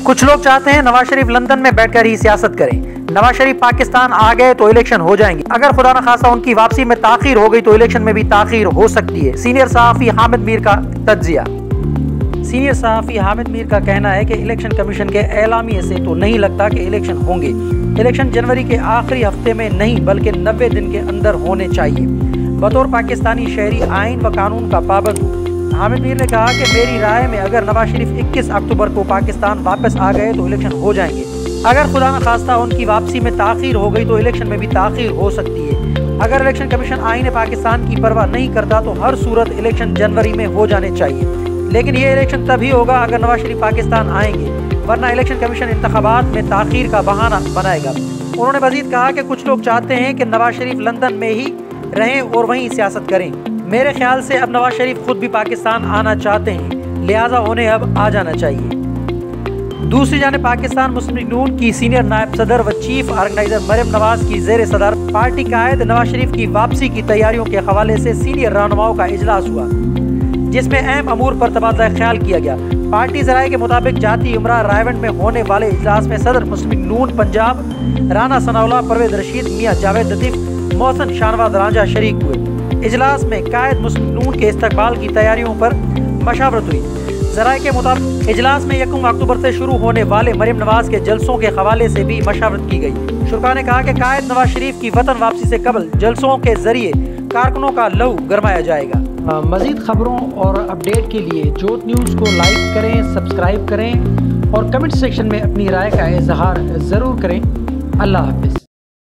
कुछ लोग चाहते हैं नवाज शरीफ लंदन में बैठकर ही सियासत करें। नवाज शरीफ पाकिस्तान आ गए तो इलेक्शन हो जाएंगे। अगर खुदा न खासा उनकी वापसी में ताखीर हो गई तो इलेक्शन में भी ताखीर हो सकती है। सीनियर सहाफ़ी हामिद मीर का तज्जिया। सीनियर सहाफ़ी हामिद मीर का कहना है कि इलेक्शन कमीशन के एलामिये से तो नहीं लगता कि इलेक्शन होंगे। इलेक्शन जनवरी के आखिरी हफ्ते में नहीं बल्कि 90 दिन के अंदर होने चाहिए। बतौर पाकिस्तानी शहरी आइन व कानून का पाबंद हूँ। हामिद मीर ने कहा कि मेरी राय में अगर नवाज शरीफ 21 अक्टूबर को पाकिस्तान वापस आ गए तो इलेक्शन हो जाएंगे। अगर खुदा न खास्ता उनकी वापसी में ताखीर हो गई तो इलेक्शन में भी ताखीर हो सकती है। अगर इलेक्शन कमीशन आईन पाकिस्तान की परवाह नहीं करता तो हर सूरत इलेक्शन जनवरी में हो जाने चाहिए। लेकिन ये इलेक्शन तभी होगा अगर नवाज शरीफ पाकिस्तान आएंगे, वरना इलेक्शन कमीशन इंतखाबात में ताखीर का बहाना बनाएगा। उन्होंने मजीद कहा कि कुछ लोग चाहते हैं कि नवाज शरीफ लंदन में ही रहें और वहीं सियासत करें। मेरे ख्याल से अब नवाज शरीफ खुद भी पाकिस्तान आना चाहते हैं, लिहाजा उन्हें अब आ जाना चाहिए। दूसरी जानिब पाकिस्तान मुस्लिम लीग नून की सीनियर नायब सदर व चीफ ऑर्गेनाइजर मरियम नवाज की जेर सदर पार्टी कायद नवाज शरीफ की वापसी की तैयारियों के हवाले से सीनियर रहनुमाओं का इजलास हुआ, जिसमें अहम अमूर पर तबादला ख्याल किया गया। पार्टी ज़राए के मुताबिक जाती उमरा रायवंड में होने वाले इजलास में सदर मुस्लिम लीग नून पंजाब राना सनाउल्लाह, परवेज रशीद, मियाँ जावेद लतीफ़, मोहसन शाहनवाज रांझा शरीक हुए। इजलास में कायद मुस्लिम लीग नून के इस्तकबाल की तैयारियों पर मशावरत हुई। ज़राए के मुताबिक इजलास में 1 अक्टूबर से शुरू होने वाले मरियम नवाज के जलसों के हवाले से भी मशावरत की गई। शुरा ने कहा कि कायद नवाज शरीफ की वतन वापसी से कबल जलसों के जरिए कारकुनों का लहू गरमाया जाएगा। मज़ीद खबरों और अपडेट के लिए जोत न्यूज़ को लाइक करें, सब्सक्राइब करें और कमेंट सेक्शन में अपनी राय का इजहार ज़रूर करें। अल्लाह हाफ़िज़।